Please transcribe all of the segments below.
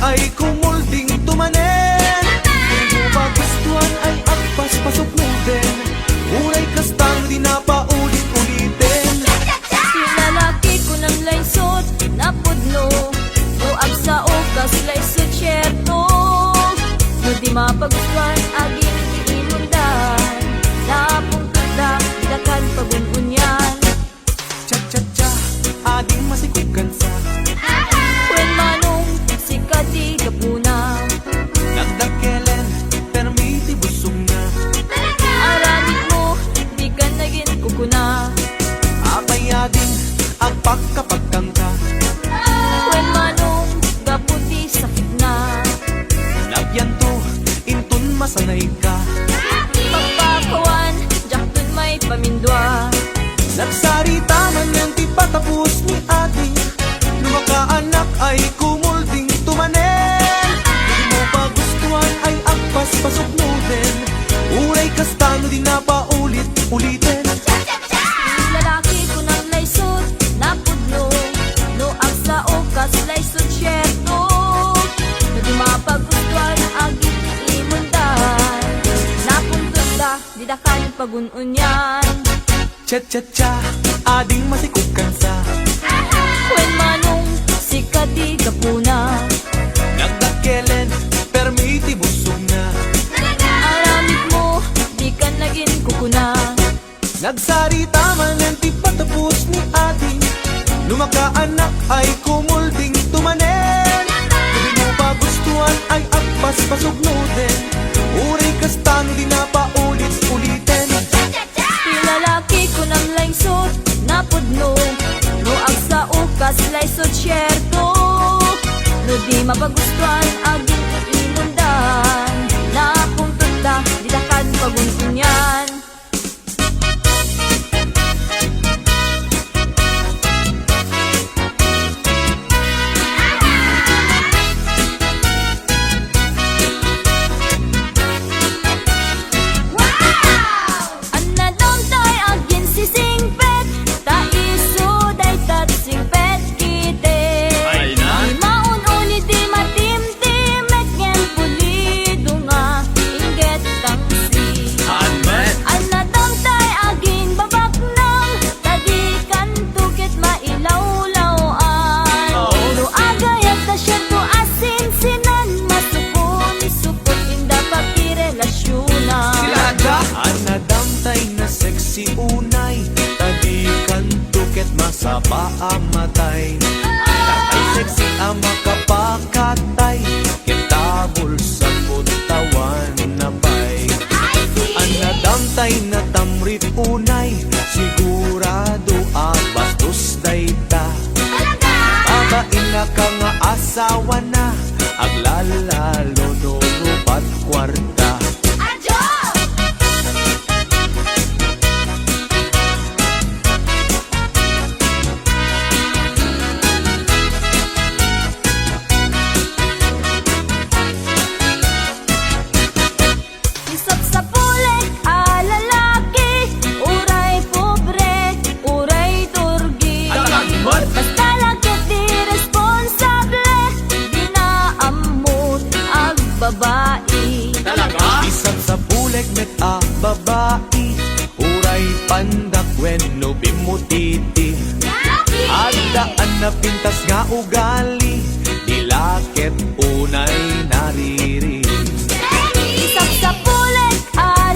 ay kumulding tumanen. Di mo magustuhan ay agpas pasok mo din. Uray kastang di na paulit-ulitin. Yung lalaki ko ng laysot napudno, nuag sa oka sila isosyerto. No di mapagustuhan aging iinundan, napungkada dakan pagununyan. Cha-cha-cha, ading masikukan sa When manong sikati kapuna, nagdakelen, permiti busog na. aramid mo, di ka naging kukuna. Apayading ang pagkapagkangka. When manong gaputi sakit na, Nagyanto, intun masanay ka. pagpakawan, jaktun may pamindwa. Nagsarita man yung di patapos ni ating lumakaanak ay kumulding tumanen. Di mo pagustuhan ay agpas pasok mo din. Uray kastano di na paulit-ulitin. Yung lalaki ko ng laysot napudno, nuag sa okas laysot syerto. No di mapagustuhan aging imundan, napuntod da di dakan pagununyan. Cha-cha-cha, ading masikukan sa When manong sikati kapuna, nagdakelen, permiti busog na. aramid mo, di ka naging kukuna. Nagsarita man yung di patapos ni ating lumakaanak ay kumulding tumanen. Di mo pagustuhan ay agpas pasog mo din. Uray kastano di na paulit-ulitin. Yung lalaki ko ng laysot napudno, nuag sa ukas laysot syerto. No di mapagustuhan aging imundan, napuntod da di dakan pagununyan. Anadong tay agin si singpet, ta isu day tat singpet kite. Ay na. Di maun uli di matim-tim, et ngen pulido nga, inget tang si. Anmet. Anadong tay agin babak nang, tadi kan tukit mailawlawan. Oo. No agayat ta siya to asin sinan, masupon isupot inda pakirelasyonan. Silada. Anadamtay na sexy unay, tadikan tuket masaba amatay. Ay sexy ang makapakatay, kitabol sa putawan na bay. Anadamtay na tamrit unay, sigurado bastos dayta. Abain na ka nga asawa na, aglalalo no rupat kwarta. Isap sa pulik, lalaki, uray pobre, uray turgi. Anagmat. Basta lagyan di responsable, di na amot ang babae. Talaga? Isang sa bulek met a babae, uray pandak when no bimutiti. Adaan na pintas nga ugali, dilakit unay nariri. Isap sa pulik,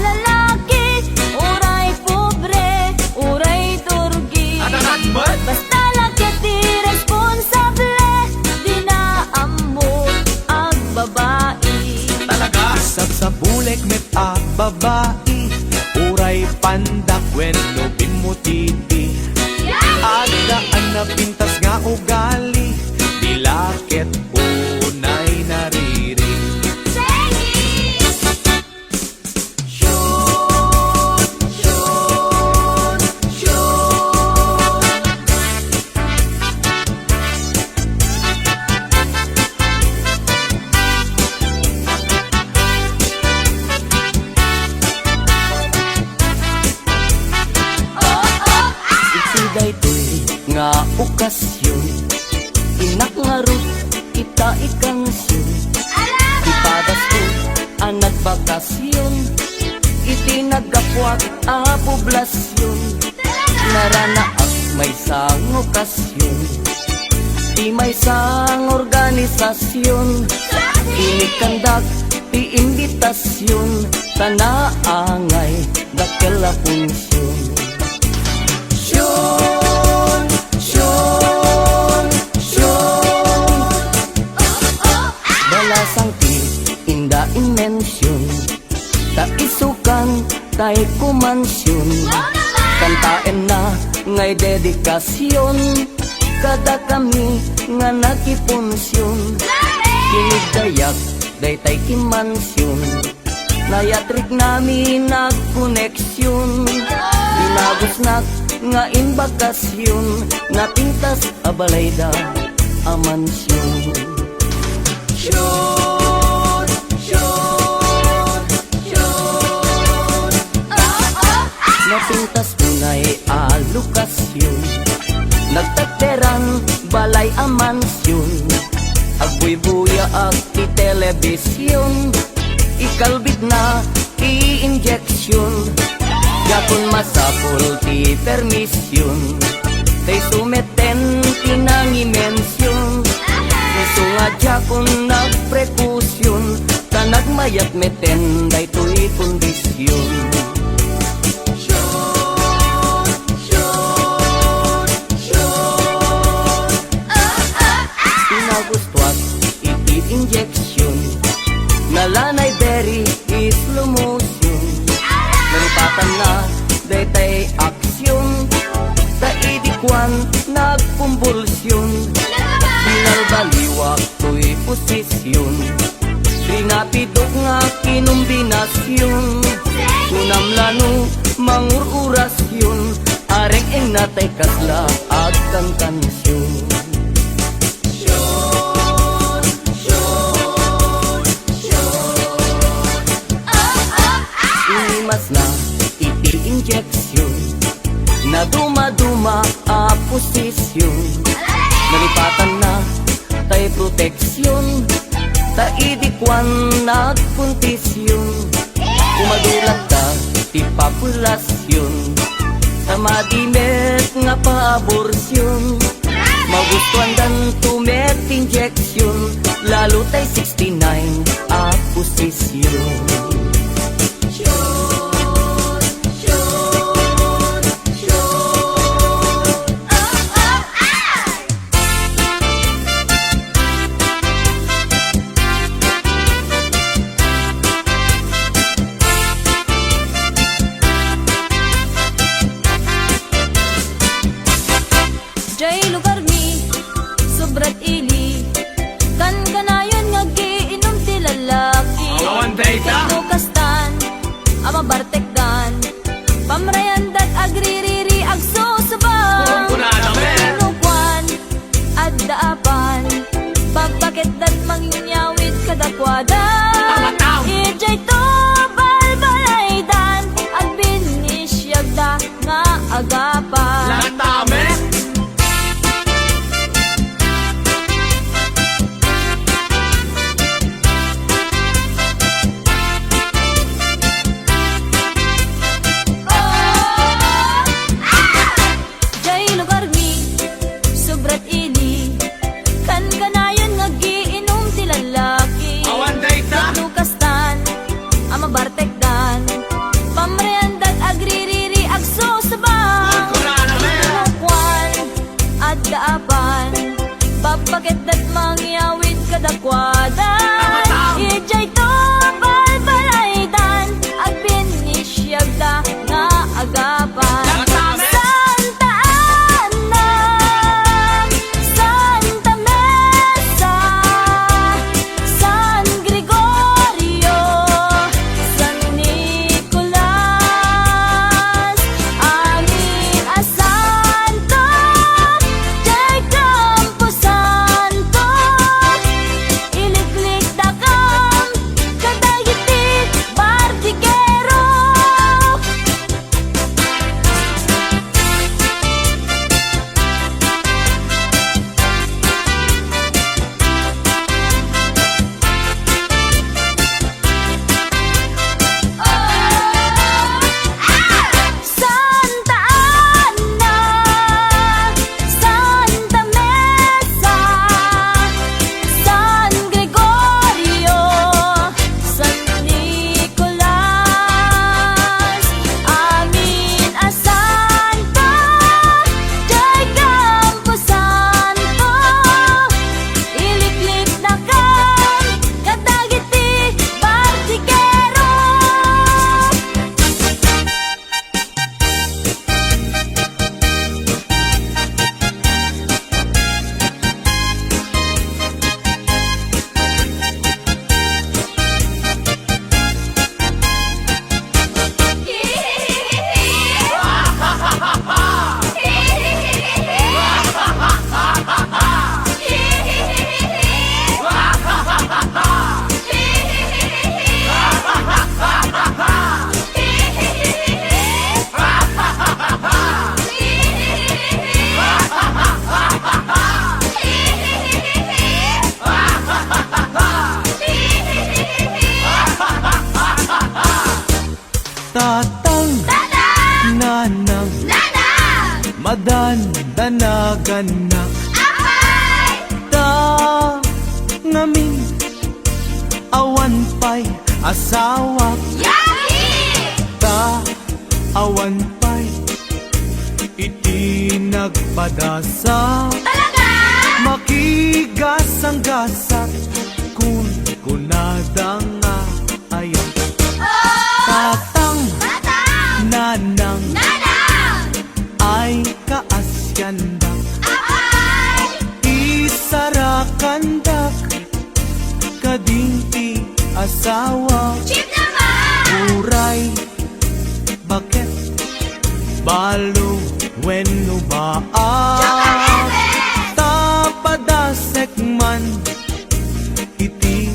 lalaki, uray pobre, uray turgi. Anagmat. Basta lagyan di responsable, di na amot ang babae. Talaga? Isang sa bulek met a babae, uray pandak when no bimutiti. Adaan na pintas nga ugali, dilakit unay nariri. Daytoy nga okasyon, inak nga ro kita ikansyon. Ipadas ko ang nagbakasyon, itinagapwat a poblasyon. Naranaak may sang okasyon, di may sang organisasyon. Inikandak ti imbitasyon, tanaangay dakela punsyon. Syon, syon, syon, balasang ti inda inmensyon, ta isukan tay kumansyon. Kantaen na ngay dedikasyon, kada kami nga nakipunsyon. Kinigdayak daytay kimansyon, nayatrik nami nagkoneksyon. Inagusnak nga imbakasyon, napintas abalayda amansyon. Syon, syon, syon, napintas tunay alokasyon, nagtateran balay amansyon. Agbuy-buya ag ti telebisyon, ikalbit na i-injeksyon. Yakon masapul ti permisyon, tay sumeten tinangimensyon. Iso nga jakon nagprekusyon, ta nagmayat meten daytoy kondisyon. Gustuat iti-injection, nalanay berry is slow motion. Naripatan na daytay aksyon, taidikwan nagkumbulsyon. Binalbaliwak to'y posisyon, rinapidok nga kinumbinasyon. Kunamlano mangururasyon, areng eng natay kasla ag kang kansyon. Mas na iti-injeksyon, na duma-duma a posisyon. Nalipatan na tay proteksyon, taidikwan nagpuntisyon. Kumadulat ka ti populasyon, sa madimet nga paaborsyon. Magustuhan dan tumet injeksyon, lalo tay 69 a posisyon. Jay lugar mi, sobrat ili, kan kanayon ngagiinom ti lalaki. Awan dayta. Nukastan, ama bartekdan, pamrayandat agririri agsusubang. Kuna namin. Nukwan, at daapan, pagpakit dat manginyawit kadakwada. Tama-tama. Ijay to balbalaydan, at binisyagda nga agapan. Latame. Jay lugar mi, sobrat ili, kan kanayon ngagiinom ti lalaki. Awan dayta. Nukastan, ama bartekdan, pamreandat agririri agsusubang. Kuna namin. Nukwan, at daapan, papakit dat mangyawit kadakwada. Tama-tama. Ijay to balbalaydan, ag binisyagda nga agapan. Tama-tama. Santa Ana, Santa Mesa, San Gregorio, San Nicolas, amin a santo, Jay Campo Santo, madandanagan ta ngamin awan pa'y asawa ta awan pa'y iti nagpadasa makigasang gasak kun kunadang nga ayat tatang nanang ay kaasyandak isarakandak kadinti asawa uray bakit balo wenno baat tapadasek man iti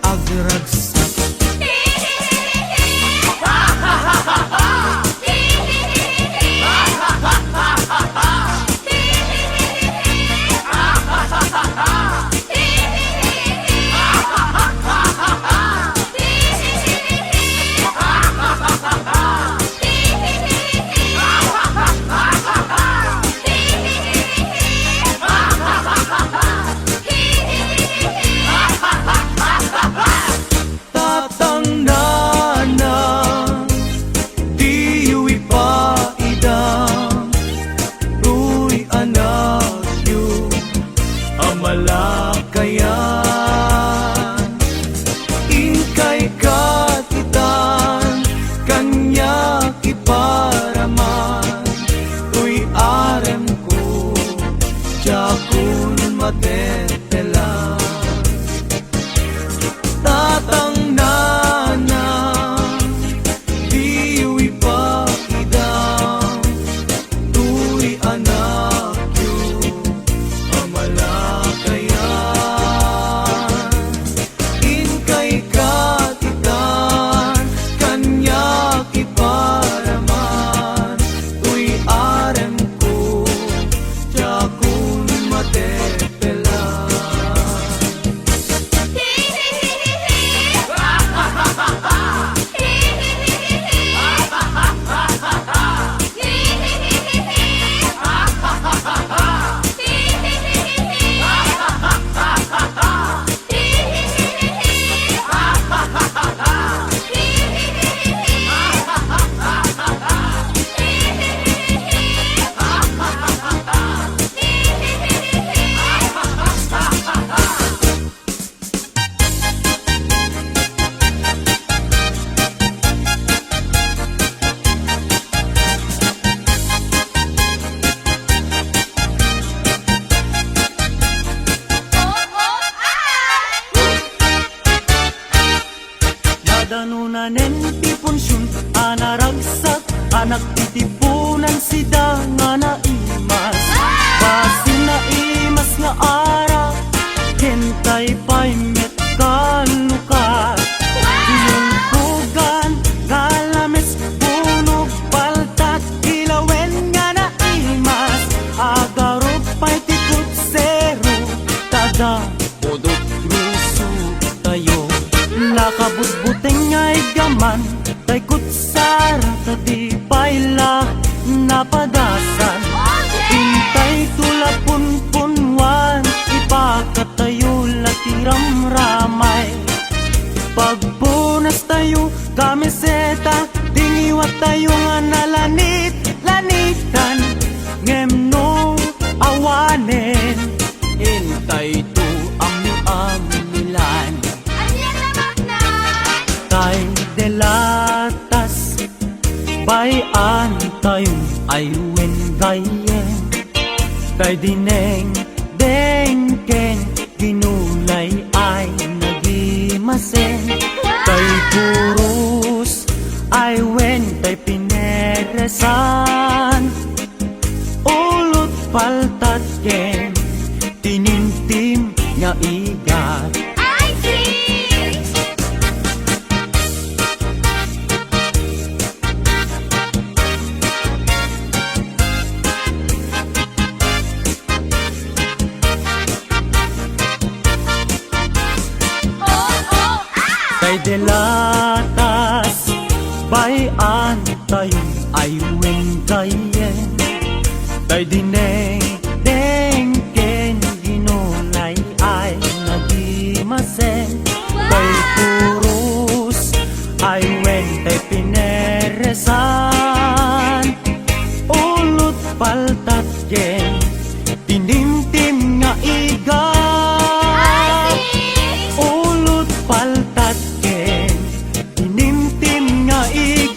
agragsak Danunanen piponsyon anaragsak anak titipunan sida nga naimas basin naimas nga ara hentay pa'y met kalukat iyong bugan galames punog paltat ilawen nga naimas agarot pa'y tikot zero tada bodot ruso tayo lakabutbuteng ay gaman tay kutsara tati paila napadasan intay tulapun-punwan ipakatayo latiram ramay pagpunas tayo kamiseta dingiwat tayo nga nalanit-lanitan ngemno awanen intay to ami-amilan tay delatas bayan tayong aywen gayen tay dineng dengken ginulay ay nagimasen tay kurus aywen tay pineresan ulot paltat ken tinintim nga igat tay delatas bayan tayong aywen gayen Tay dineng deng ken ginunay ay nagimaseng Tay purus ay wen tay pineresan Ulot paltat ken tinimtim nga igat Ulot paltat ken tinimtim nga igat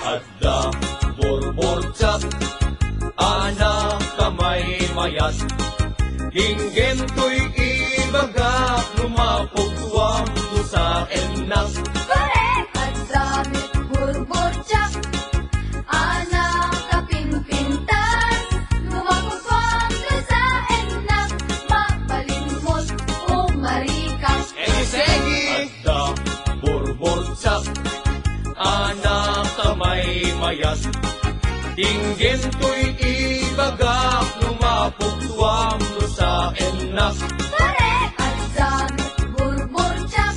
Adda borbortsak anak kamay mayat Hinggen to'y ibagak lumapog tuwang sa enak Correct! At damit burbotsak, anak kapinpintas, lumapagwang ka sa enak, mapalimot o marikas. Egi-segi Adda borbortsak anak kamay mayat Hinggen to'y ibagak lumapog tuwang sa enak Correct! At damit burbotsak,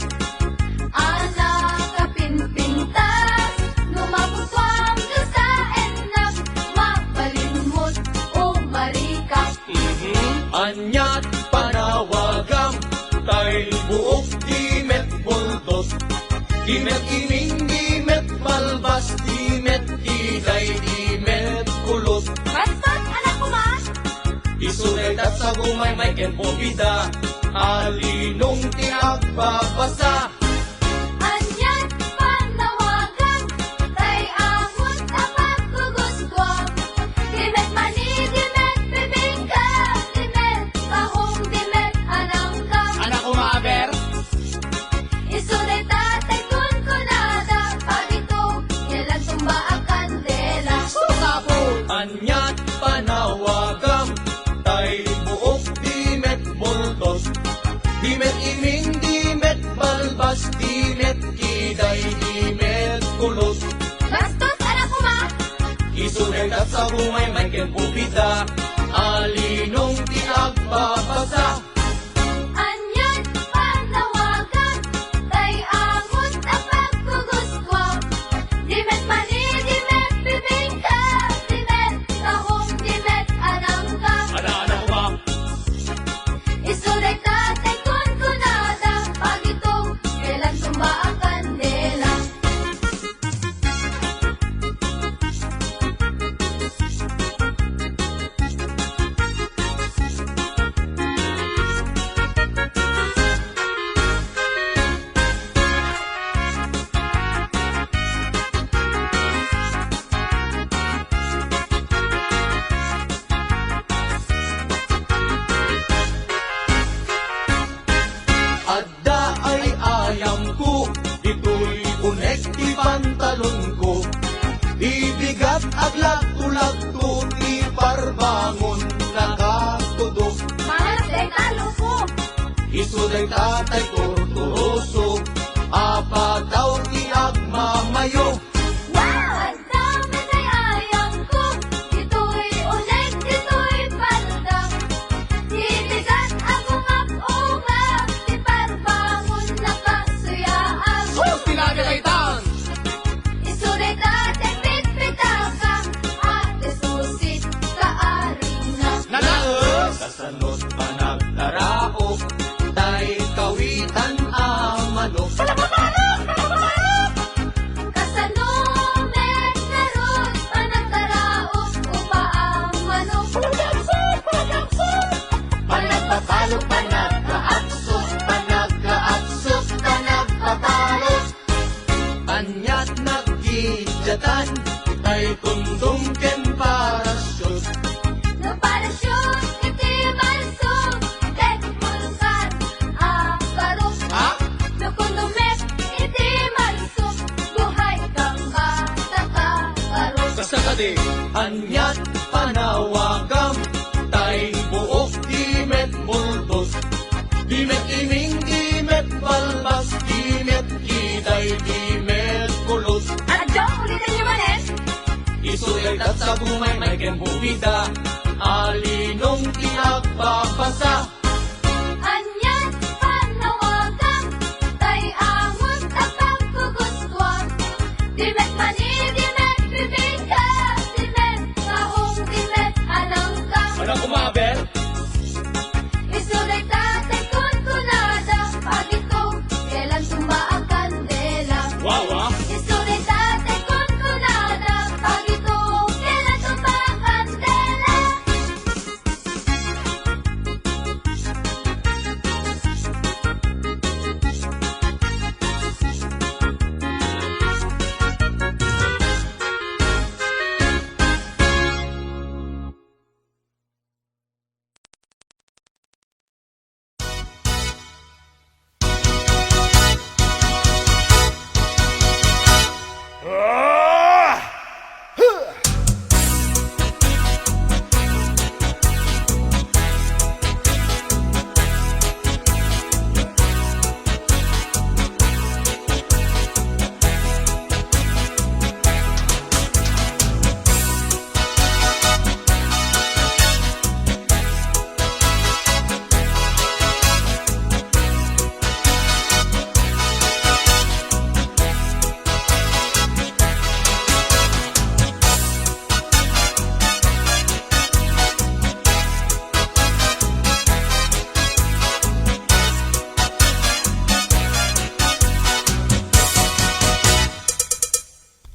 anak kapinpintas, lumapagwang ka sa enak, mapalimot o marikas. Anyat panawagam tay buok dimet buldot Dimet iming dimet balbas dimet iday dimet kulot Bastos, anak ko ma! Isunay at sa gumay may ken pobida Alinong tiagbabasa Anyat panawagan, tay amot na pagkuguskwang. Dimet mani, dimet bibingka, dimet tahong, dimet anangka. Anak ko maaber. Isunay tatay kun kunada, pagito, yalan tumba ang kandela. Sapon. Anyat panawagam tay buok dimet buldot Dimet iming dimet balbas dimet kiday dimet kulot Bastos, anak ko ma! Isunay at sa bungay may ken pupida Alinong tiagbabasa Anyat panawagan, tay amot na pagkuguskwang. Dimet mani, dimet bibingka, dimet tahong, dimet anangka. Ana-ana ko ba? Isunay tatay kun kunada, pagito, kailan tumba ang kandela. Adda ay ayam ko Ito'y unek di pantalon ko Ibigat aglag tulag ko Iparbangon nakatudok Malas day talo ko. Isuday tatay torturoso Apa daw tiagmamayo Wow! Ang dami day ayang ko. Ito'y ulit, ito'y pandang. Ibigat ang ungap-ungap, di parbangon na kasuyaan. Sus, pinagagaitan. Isunay tatay pitpitaka, ate susit kaaring na. Nanaos. Kasanot pa nagtaraok Tay kawitan ang manok Kasano Anyat panawagam, tay buok dimet muldos, dimet iming, dimet balbas, dimet kiday, dimet kulos. Adyo, ulitin niyo man eh. Isulitat sa bumay may kembubida, alinong tinagpapasa. Anyat panawagan, tay amon tapag kuguswa. Dimet mani, dimet bibingka, dimet kahong, dimet alangka. Ano kumabel? Isulit tatay kun kunada, pagitong kailan tumba ang kandela. Wawa? Isulit tatay kun kunada, pagitong kailan tumba ang kandela.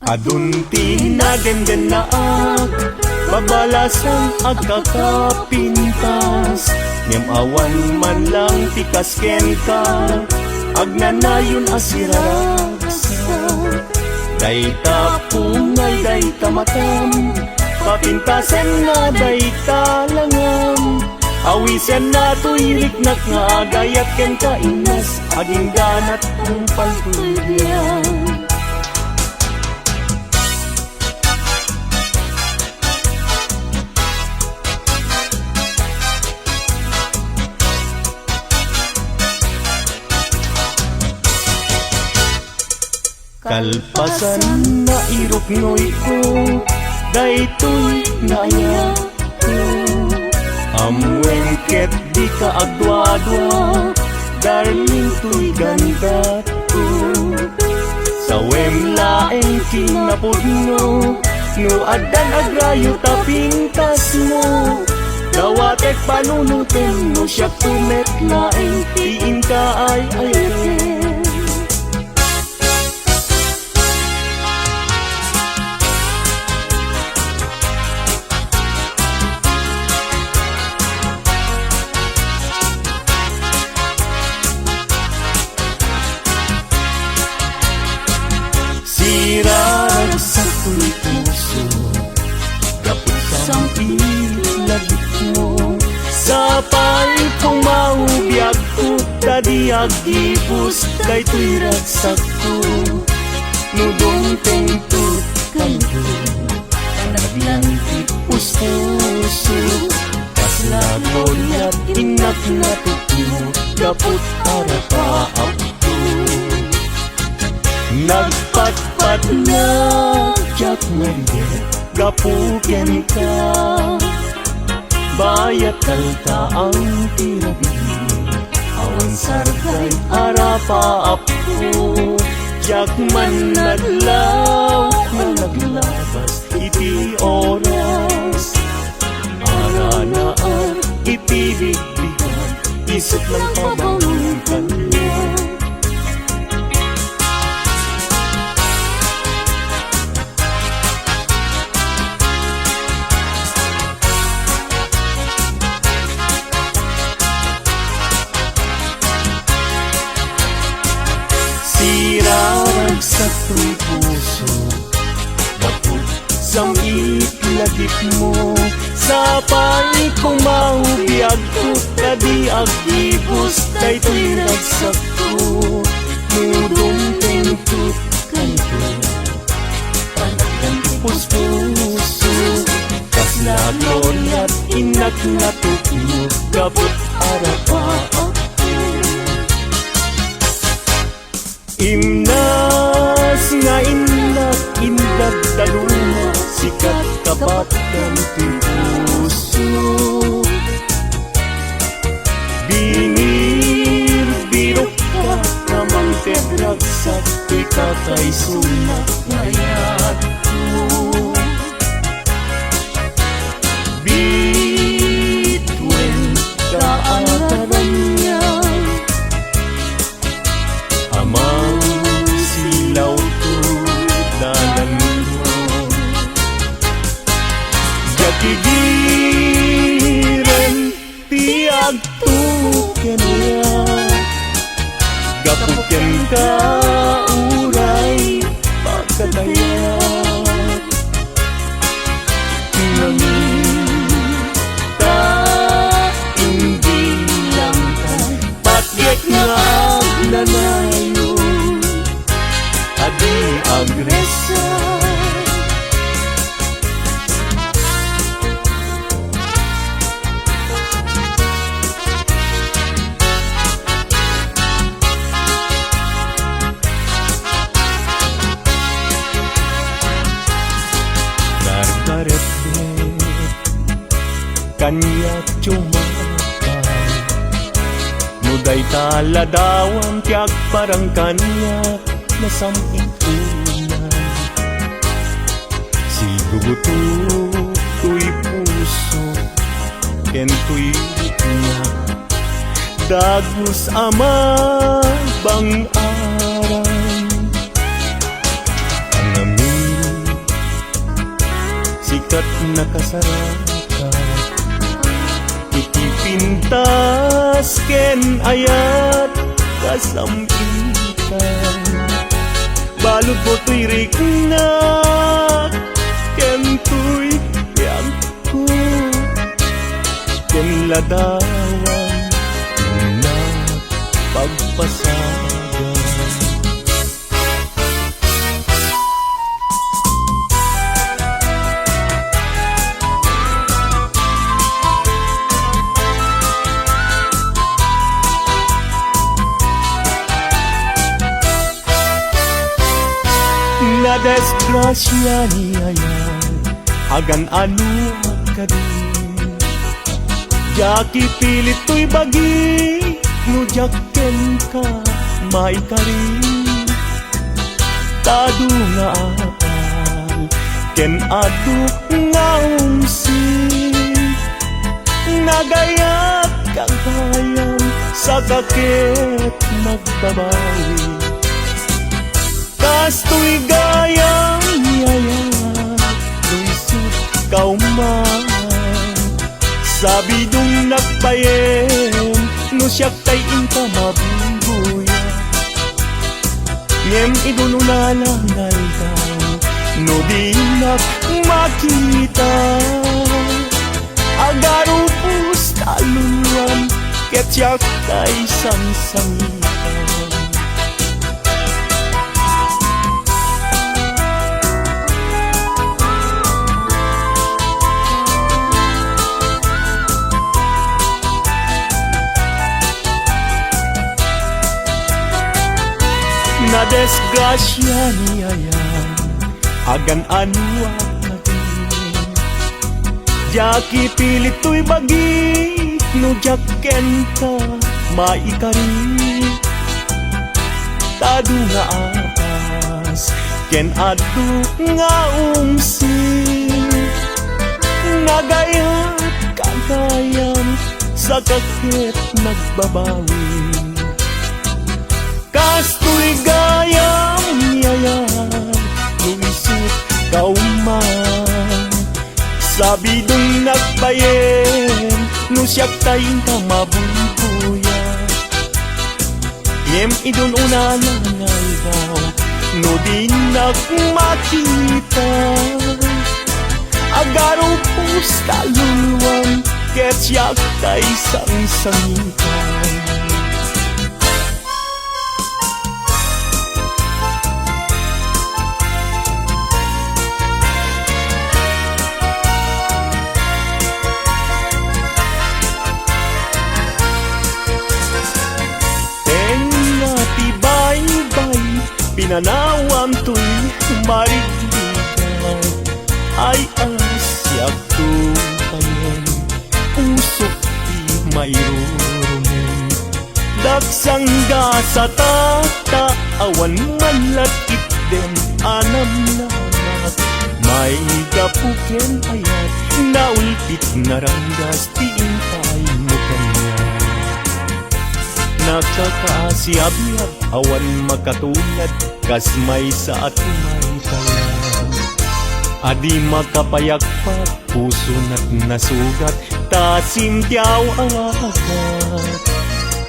Adunti na gandan na babalasan agkakapintas. Ngem awan man lang tikas ken ka, agnanayon asiraragsa. Dayta pungay, dayta matam, papintasan na dayta langam. Awisan na tuyirik nak nga agayat ken kainas, aging ganat ang palpulyan. Kalpasan na iruknoy ko, daytoy naya ko. Amwen ket di ka agdwa-dwa, darling to'y ganda ko. Sa wemlaeng kinapudno, no adan agrayo tapintas mo. Dawatek panunutin mo siya kumetlaeng, tiin ka ay ayakin. Sirarag sa tuloy puso, kapag sang ilagit mo. Sa palit kong maubiyag ko, tadi agibus, daytoy ragsak ko. Nudong tengtut kalbo, naglantik puso. Paslagoyat inak na tutumo, kaput para paap ko. Nagpatpat na jak maridet, gapuken ka. Bayat kalta ang tirabi, awan sargay arapa apo. Jak man naglaw, naglabas iti oras. Aranaan iti bigbigan, isip lang pabangon kanila. Sirarag sa tuwi puso, bakit sang itlagip mo. Sa palit kong maubiyag ko, kadi agibus, daytoy ragsak ko. Nudong tengtut kalbo, panagdan puso. At inak na tukyo Kapot arapa Imnas nga inak Indag daluma Sikat kapat kan puso Bingir birok ka Namang tedragsak Ko'y kakay sunak Mayat ko Bituin kaatanan niya Amang silaw to dalan mo Gakigiren tiag tuken niya Gapuken ka uray pagkatayat Nangita hindi lang kay Patyek nga nanayo Adi agresa Kanya cumakan Muday taladawan Tiyak parang kanya Nasamping unan Siguguto Tuy puso Kento'y niya Dagus ama Bang aran Ang amin Sikat na kasarakan Pintas ken ayat kasampitan Balud mo to'y rikna Ken to'y yangko Ken ladawan na pagpasagan Na desgrasya niya yan Agan ano ka din Jaki pilit to'y bagi Nujakken ka maikarin Tado nga apal Ken adu nga umsi Nagayat kang hayam Sa kakit nagbabawi Kasto'y gayang yaya Luisot kauman Sabi dong nagpayem No siyak tay inka mabungguya Ngem idununalangal daw No di nak makita Agarupus taluluan Ket siyak tay sangsangitan Na desgrasya niya yan Agan ano ka din Jaki pilit to'y bagi No jakken ka maikari Tado nga apas Ken adu nga umsi Nagayat kagayam Sa kakit nagbabawi Kasto'y gayang yayan Lumisot kauman Sabi dong nagbayem No siyak tayong kamabungkuya Ngem idun unanangal daw No di nagmakita Agarong pusta luluwang Ket siyak tay sang-sangitan pinanawam to'y marigligan, ay asyak tupayan, usok di mayroon. Dagsangga sa tata, awan man lakit dem anam namat, may gapuken ayat, naulpit na ranggas tiintay mo kanya. Nakakaasiyab-yab, awan makatulad, kas may sa at may talam. Adi makapayakpak, puso na't nasugat, tasimtiyaw awagat.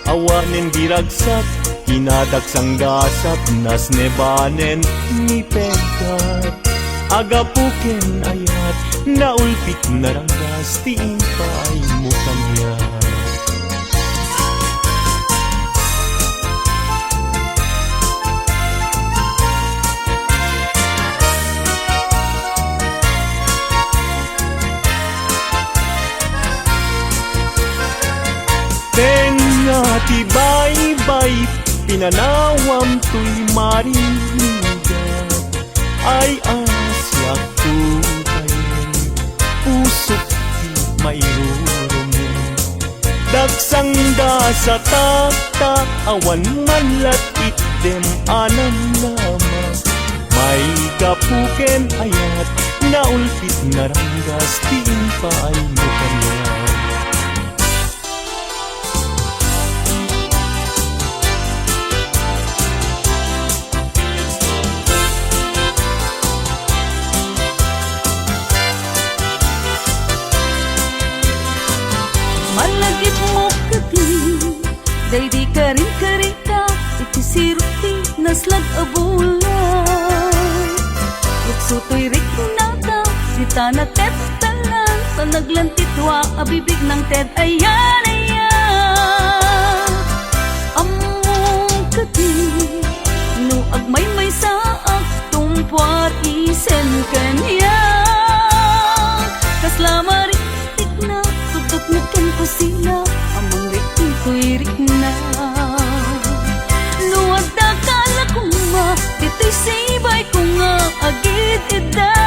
Awanen diragsak, kinadaksang gasap, nas nebanen ni pegat. Agapuken ayat, naulpit na ranggas, tiintay mo kanya. Tibay-bay, pinanawam to'y marinigan, ay asyak tupayan, usok di mayroon. Dagsangda sa tata, awan man latit dem anam nama, may gapuken ayat, naulpit na ranggas, tiintay mo kanya. Malagit mo kati, day di karing-karita, iti sirti, naslag abulan. Utsuto'y rikunata, sita na tetalan, sa naglantitwa, abibig ng ted, ayan, ayan. Among kati, no agmay-may sa aktumpuat, isen kanya. Kaslamari, na tutok nakan ko sila, amang rikin ko'y rikna. Nuwag dakala ko ma, dito'y sibay ko nga agit ida.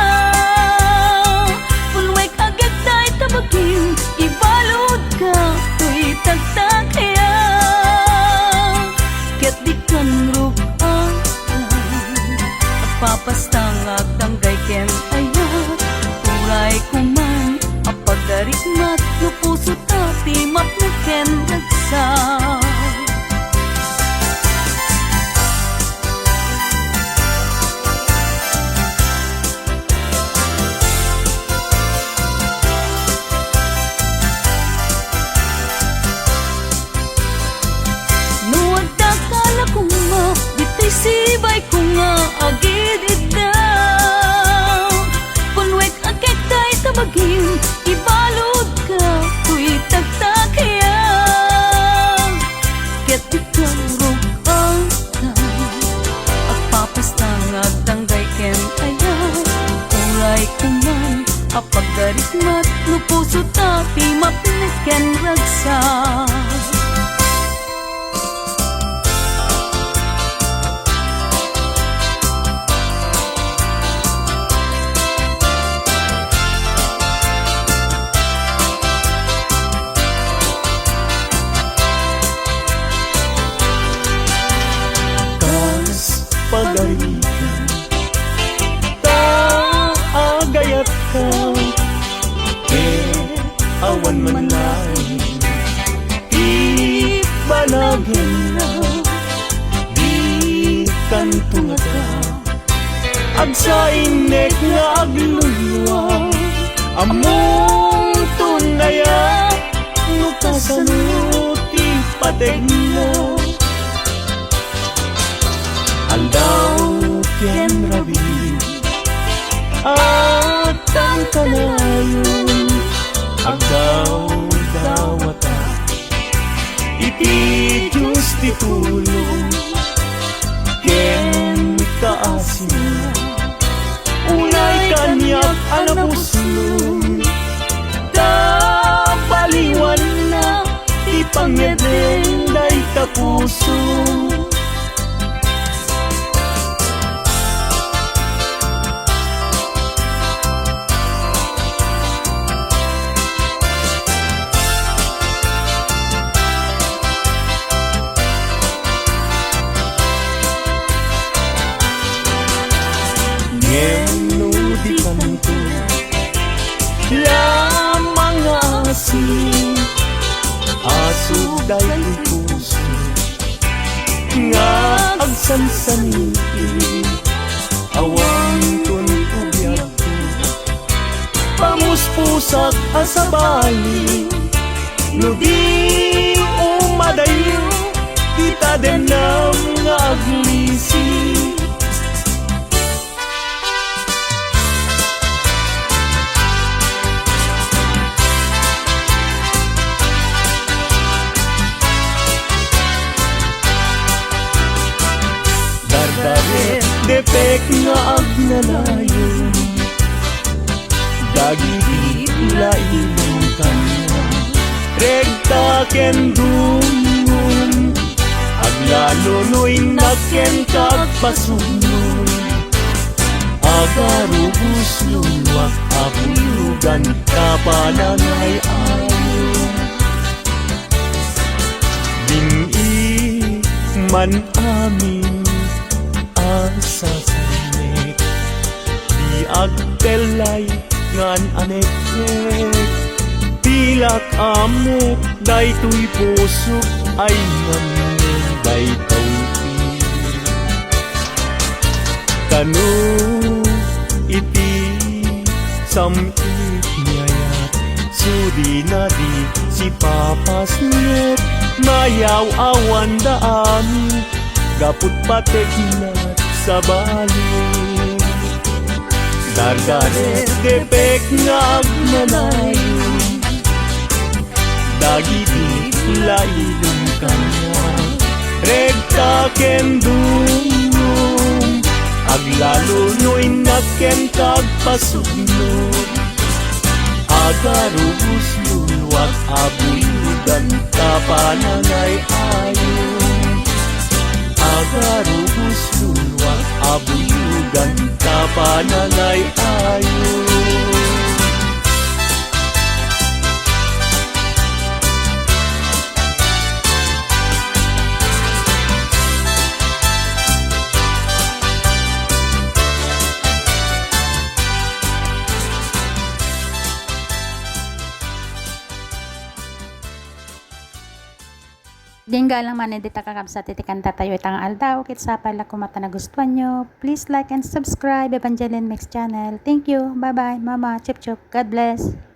Pulwek agad tayo tabagin, ibalod ka, ko'y tagtakaya. Kaya't di kan rugaan, at papastang agtanggay ken ayat, uray kuman, pagdarikmat, no puso tati, mapnaken nagsa. Nuwag dakala ko ma, dito'y sibay ko nga agid idaw. Punwek agad tayo tabagin, ibalod ka, ko'y tagtakaya. Kaya't ikaw rugaan, at papastang agtanggay ken ayat, uray kuman, apagdarikmat, no puso tati, mapinaken ragsak. Pagalitan, taagayat ka, awan man lang, ibanagin na, di kantunga ka, agsainek nga agluluwa, among tunaya, nukasanuti pateg na. Aldaw ken rabi, at ang kalayon, agdaw dawata, iti Diyos titulong, ken kaasin, unay kanyak anapuslong, tabaliwan na, ipangedeng day kapuso. sansaniti awang tuntubyak ko pamuspusak asabali no di umadayo kita denam nga aglisi Dardaret depek nga agnalayo dagiti lailong kanya regta ken dungon aglalo noy naken kagpasunod agarubus luwak apulugan kapananay ayo bingi man amin asa sanek di agtelay ngan anek-nek pilak amek daytoy pusok ay ngamen daytaw kanu iti samit niyayat sudi na di si papas net mayaw awan daan gaput patek na sa bali Dardaret depek nga agnanayo dagiti lailong kanya regta ken dungon aglalo noy naken kagpasugnod agarubus lulwat abulugan kapananay ayo agarubus lulwat abulugan kapananay ayo Dingga lang man edita kakabsat itikan tatayo itang aldaw kit sa pala kumata na gustuhan nyo. Please like and subscribe Evangeline Mix channel. Thank you. Bye bye. Mama. Chup chup. God bless.